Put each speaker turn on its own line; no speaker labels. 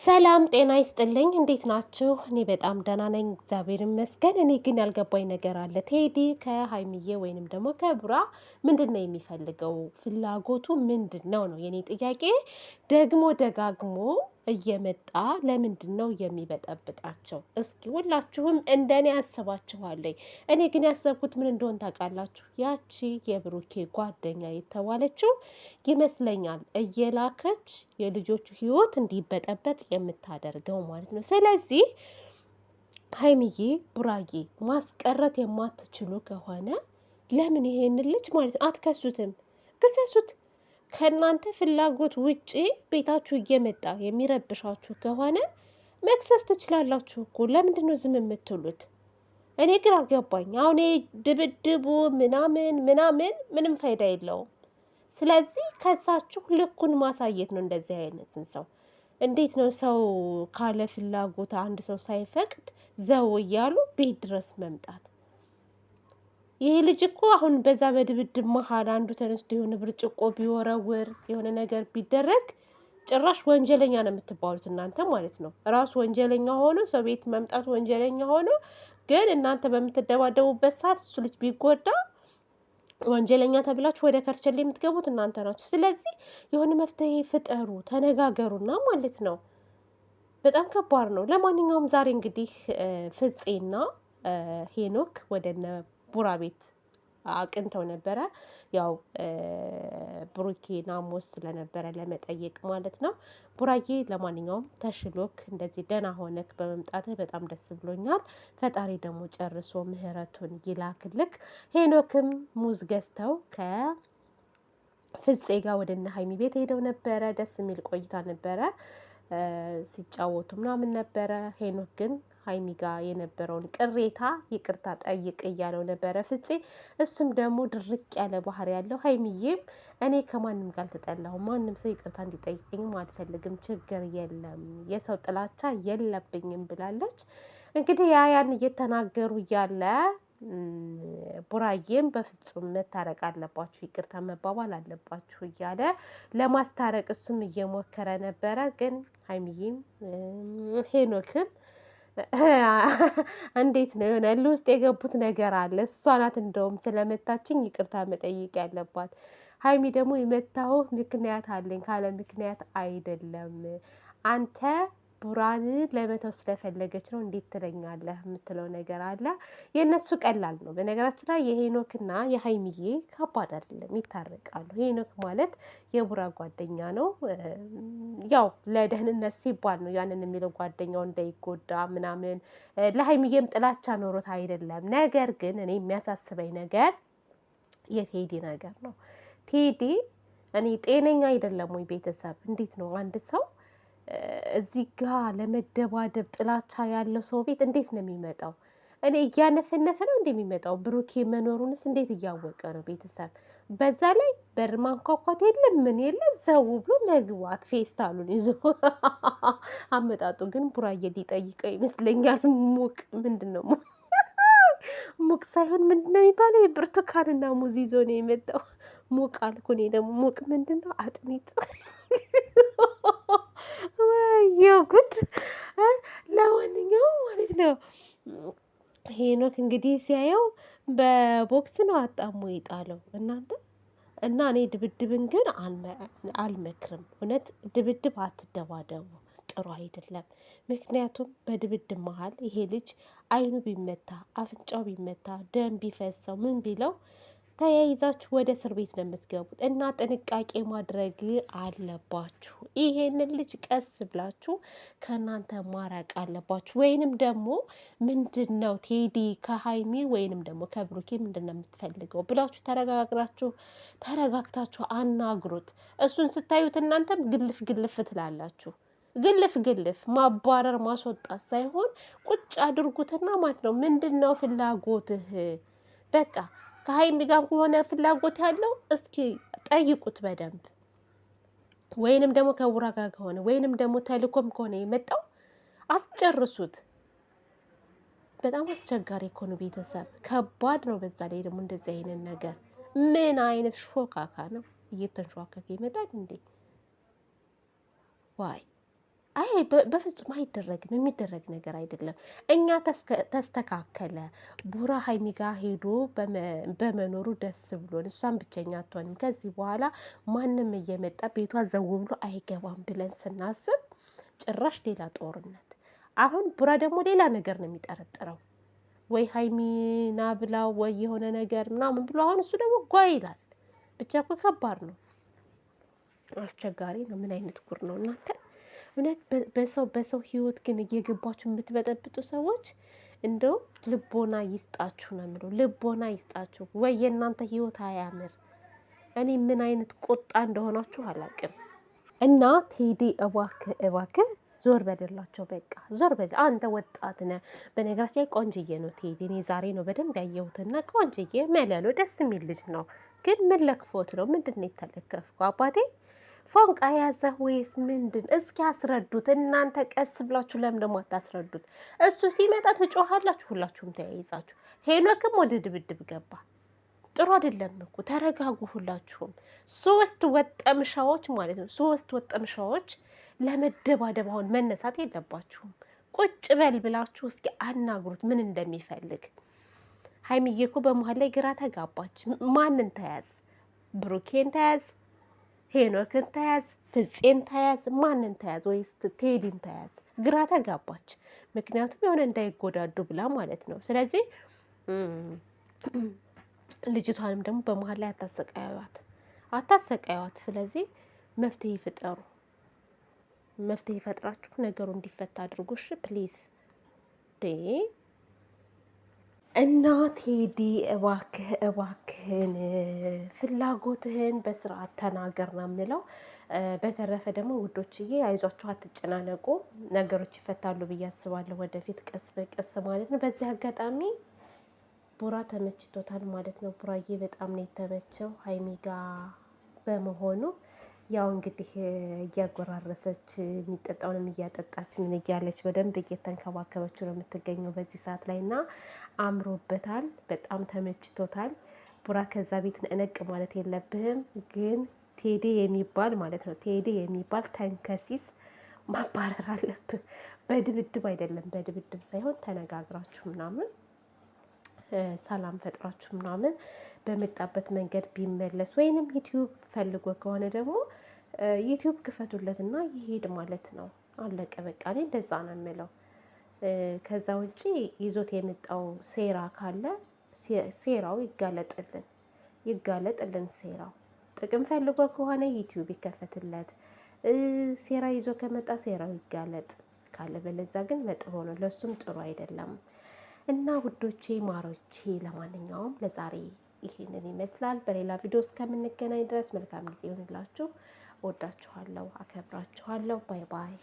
ሰላም ጤና ይስጥልኝ እንዴት ናችሁ? እኔ በጣም ደህና ነኝ እግዚአብሔር ይመስገን። እኔ ግን ያልገባኝ ነገር አለ። ቴዲ ከሀይሚዬ ወይንም ደግሞ ከቡራ ምንድነው የሚፈልገው? ፍላጎቱ ምንድነው ነው የኔ ጥያቄ። ደግሞ ደጋግሞ እየመጣ ለምንድነው የሚበጠብጣቸው? እስኪ ሁላችሁም እንደኔ አስባችኋለሁ። እኔ ግን ያሰብኩት ምን እንደሆን ታውቃላችሁ? ያቺ የብሩኬ ጓደኛ የተባለችው ይመስለኛል እየላከች የልጆቹ ህይወት እንዲበጠበጥ የምታደርገው ማለት ነው። ስለዚህ ሀይሚዬ ቡራዬ ማስቀረት የማትችሉ ከሆነ ለምን ይሄንን ልጅ ማለት ነው አትከሱትም? ክሰሱት። ከእናንተ ፍላጎት ውጪ ቤታችሁ እየመጣ የሚረብሻችሁ ከሆነ መክሰስ ትችላላችሁ እኮ። ለምንድን ነው ዝም የምትሉት? እኔ ግራ ገባኝ። አሁን ድብድቡ ምናምን ምናምን ምንም ፋይዳ የለውም። ስለዚህ ከሳችሁ ልኩን ማሳየት ነው። እንደዚህ አይነትን ሰው እንዴት ነው ሰው ካለ ፍላጎት አንድ ሰው ሳይፈቅድ ዘው እያሉ ቤት ድረስ መምጣት? ይሄ ልጅ እኮ አሁን በዛ በድብድብ መሀል አንዱ ተነስቶ የሆነ ብርጭቆ ቢወረውር የሆነ ነገር ቢደረግ ጭራሽ ወንጀለኛ ነው የምትባሉት እናንተ ማለት ነው። ራሱ ወንጀለኛ ሆኖ ሰው ቤት መምጣት ወንጀለኛ ሆኖ፣ ግን እናንተ በምትደባደቡበት ሰዓት እሱ ልጅ ቢጎዳ ወንጀለኛ ተብላችሁ ወደ ከርቸሌ የምትገቡት እናንተ ናችሁ። ስለዚህ የሆነ መፍትሄ ፍጠሩ፣ ተነጋገሩና ማለት ነው። በጣም ከባድ ነው። ለማንኛውም ዛሬ እንግዲህ ፍፄና ሄኖክ ወደነ ቡራ ቤት አቅንተው ነበረ። ያው ብሩኬ ናሞስ ስለነበረ ለመጠየቅ ማለት ነው። ቡራዬ ለማንኛውም ተሽሎክ እንደዚህ ደህና ሆነክ በመምጣትህ በጣም ደስ ብሎኛል። ፈጣሪ ደግሞ ጨርሶ ምህረቱን ይላክልክ። ሄኖክም ሙዝ ገዝተው ከፍፄ ጋር ወደ እነ ሀይሚ ቤት ሄደው ነበረ። ደስ የሚል ቆይታ ነበረ። ሲጫወቱ ምናምን ነበረ። ሄኖክ ግን ሀይሚ ጋር የነበረውን ቅሬታ ይቅርታ ጠይቅ እያለው ነበረ ፍፄ። እሱም ደግሞ ድርቅ ያለ ባህሪ ያለው ሀይሚዬም እኔ ከማንም ጋር አልተጣላሁም፣ ማንም ሰው ይቅርታ እንዲጠይቀኝም አልፈልግም፣ ችግር የለም፣ የሰው ጥላቻ የለብኝም ብላለች። እንግዲህ ያን እየተናገሩ እያለ ቡራዬም በፍጹም መታረቅ አለባችሁ፣ ይቅርታ መባባል አለባችሁ እያለ ለማስታረቅ እሱም እየሞከረ ነበረ። ግን ሀይሚዬም ሄኖክም እንዴት ነው የሆነ ውስጥ የገቡት ነገር አለ። እሷ ናት እንደውም ስለመታችኝ ይቅርታ መጠየቅ ያለባት። ሀይሚ ደግሞ የመታው ምክንያት አለኝ ካለ ምክንያት አይደለም። አንተ ቡራን ለመተው ስለፈለገች ነው እንዴት ትለኛለህ የምትለው ነገር አለ። የእነሱ ቀላል ነው። በነገራችን ላይ የሄኖክና የሀይሚዬ ከባድ አይደለም፣ ይታረቃሉ። ሄኖክ ማለት የቡራ ጓደኛ ነው። ያው ለደህንነት ሲባል ነው ያንን የሚለው፣ ጓደኛው እንዳይጎዳ ምናምን። ለሀይሚዬም ጥላቻ ኖሮት አይደለም። ነገር ግን እኔ የሚያሳስበኝ ነገር የቴዲ ነገር ነው። ቴዲ እኔ ጤነኛ አይደለም ወይ? ቤተሰብ እንዴት ነው አንድ ሰው እዚህ ጋር ለመደባደብ ጥላቻ ያለው ሰው ቤት እንዴት ነው የሚመጣው? እኔ እያነፈነፈ ነው እንደሚመጣው። ብሩኬ መኖሩንስ እንዴት እያወቀ ነው? ቤተሰብ በዛ ላይ በር ማንኳኳት የለም ምን የለ፣ ዘው ብሎ መግባት ፌስታሉን ይዞ። አመጣጡ ግን ቡራዬ ሊጠይቀው ይመስለኛል። ሙቅ ምንድን ነው ሙቅ ሳይሆን ምንድን ነው የሚባለው? የብርቱካንና ሙዝ ይዞ ነው የመጣው። ሙቅ አልኩ እኔ ደግሞ ሙቅ ምንድን ነው? አጥሚት ወየው ጉድ! ለማንኛውም ማለት ነው ሄኖክ እንግዲህ ሲያየው በቦክስ ነው አጣሞ የጣለው እናንተ። እና እኔ ድብድብን ግን አልመክርም። እውነት ድብድብ አትደባደቡ፣ ጥሩ አይደለም። ምክንያቱም በድብድብ መሀል ይሄ ልጅ አይኑ ቢመታ፣ አፍንጫው ቢመታ፣ ደም ቢፈሰው ምን ቢለው ተያይዛችሁ ወደ እስር ቤት ነው የምትገቡት። እና ጥንቃቄ ማድረግ አለባችሁ። ይሄንን ልጅ ቀስ ብላችሁ ከእናንተ ማራቅ አለባችሁ። ወይንም ደግሞ ምንድን ነው ቴዲ ከሀይሚ ወይንም ደግሞ ከብሩኬ ምንድን ነው የምትፈልገው ብላችሁ ተረጋግታችሁ አናግሩት። እሱን ስታዩት እናንተም ግልፍ ግልፍ ትላላችሁ። ግልፍ ማባረር ማስወጣት ሳይሆን ቁጭ አድርጉትና ማለት ነው ምንድን ነው ፍላጎትህ? በቃ ከሀይሚ ጋር ከሆነ ፍላጎት ያለው እስኪ ጠይቁት በደንብ። ወይንም ደግሞ ከቡራ ጋር ከሆነ ወይንም ደግሞ ተልኮም ከሆነ የመጣው አስጨርሱት። በጣም አስቸጋሪ እኮ ነው ቤተሰብ፣ ከባድ ነው። በዛ ላይ ደግሞ እንደዚህ አይነት ነገር ምን አይነት ሾካካ ነው? እየተንሸዋከከ ይመጣል እንዴ? ዋይ አይ በፍጹም አይደረግም። የሚደረግ ነገር አይደለም። እኛ ተስተካከለ ቡራ ሀይሚ ጋር ሄዶ በመኖሩ ደስ ብሎን እሷን ብቸኛ አትሆንም ከዚህ በኋላ ማንም እየመጣ ቤቷ ዘው ብሎ አይገባም ብለን ስናስብ ጭራሽ ሌላ ጦርነት። አሁን ቡራ ደግሞ ሌላ ነገር ነው የሚጠረጥረው ወይ ሀይሚና ብላው ወይ የሆነ ነገር ምናምን ብሎ አሁን እሱ ደግሞ ጓ ይላል። ብቻ እኮ ከባድ ነው፣ አስቸጋሪ ነው። ምን አይነት ጉር ነው እናንተ? እውነት በሰው ህይወት ግን እየገባችሁ የምትበጠብጡ ሰዎች እንደው ልቦና ይስጣችሁ ነው የምለው። ልቦና ይስጣችሁ ወይ የእናንተ ህይወት አያምር። እኔ ምን አይነት ቁጣ እንደሆናችሁ አላውቅም። እና ቴዲ እባክህ እባክህ ዞር በደላቸው፣ በቃ ዞር በል። አንተ ወጣት ነህ። በነገራችን ላይ ቆንጅዬ ነው ቴዲ። እኔ ዛሬ ነው በደንብ ያየሁትና ቆንጅዬ መለሎ ደስ የሚል ልጅ ነው። ግን ምን ለክፎት ነው? ምንድን ነው የተለከፍኩ አባቴ? ፎንቃ ያዘህ ወይስ ምንድን? እስኪ አስረዱት እናንተ። ቀስ ብላችሁ ለምን ደግሞ አታስረዱት? እሱ ሲመጣ ትጮሃላችሁ ሁላችሁም ተያይዛችሁ። ሄኖክም ወደ ድብድብ ገባ። ጥሩ አይደለም እኮ ተረጋጉ ሁላችሁም። ሶስት ወጠምሻዎች ማለት ነው። ሶስት ወጠምሻዎች ለመደባደብ አሁን መነሳት የለባችሁም። ቁጭ በል ብላችሁ እስኪ አናግሩት ምን እንደሚፈልግ። ሀይሚዬ እኮ በመሀል ላይ ግራ ተጋባች። ማንን ተያዝ? ብሩኬን ተያዝ? ሄኖክን ተያዝ? ፍፄን ተያዝ? ማንን ተያዝ? ወይስ ቴዲን ተያዝ? ግራ ተጋባች። ምክንያቱም የሆነ እንዳይጎዳዱ ብላ ማለት ነው። ስለዚህ ልጅቷንም ደግሞ በመሀል ላይ አታሰቃዩዋት። ስለዚህ መፍትሄ ፍጠሩ። መፍትሄ ፈጥራችሁ ነገሩ እንዲፈታ አድርጎ እሺ ፕሊዝ። እና ቴዲ እባክህን ፍላጎትህን በስርዓት ተናገር ነው የምለው። በተረፈ ደግሞ ውዶችዬ አይዟችሁ፣ አትጨናነቁ፣ ነገሮች ይፈታሉ ብዬ አስባለሁ ወደፊት ቀስ በቀስ ማለት ነው። በዚህ አጋጣሚ ቡራ ተመችቶታል ማለት ነው። ቡራዬ በጣም ነው የተመቸው ሀይሚ ጋ በመሆኑ። ያው እንግዲህ እያጎራረሰች የሚጠጣውንም እያጠጣች ምን እያለች በደንብ እየተንከባከበችው ነው የምትገኘው በዚህ ሰዓት ላይ እና አምሮበታል። በጣም ተመችቶታል። ቡራ ከዛ ቤት ነቅ ማለት የለብህም ግን ቴዲ የሚባል ማለት ነው ቴዲ የሚባል ተንከሲስ ማባረር አለብህ። በድብድብ አይደለም፣ በድብድብ ሳይሆን ተነጋግራችሁ ምናምን ሰላም ፈጥራችሁ ምናምን በመጣበት መንገድ ቢመለስ ወይንም ዩቲዩብ ፈልጎ ከሆነ ደግሞ ዩቲዩብ ክፈቱለትና ይሄድ ማለት ነው። አለቀ በቃ። እኔ እንደዛ ነው የምለው። ከዛ ውጪ ይዞት የመጣው ሴራ ካለ ሴራው ይጋለጥልን ሴራው። ጥቅም ፈልጎ ከሆነ ዩቲዩብ ይከፈትለት። ሴራ ይዞ ከመጣ ሴራው ይጋለጥ ካለ በለዛ ግን መጥፎ ነው፣ ለሱም ጥሩ አይደለም። እና ውዶቼ ማሮቼ፣ ለማንኛውም ለዛሬ ይሄንን ይመስላል። በሌላ ቪዲዮ እስከምንገናኝ ድረስ መልካም ጊዜ ይሆንላችሁ። ወዳችኋለሁ፣ አከብራችኋለሁ። ባይ ባይ።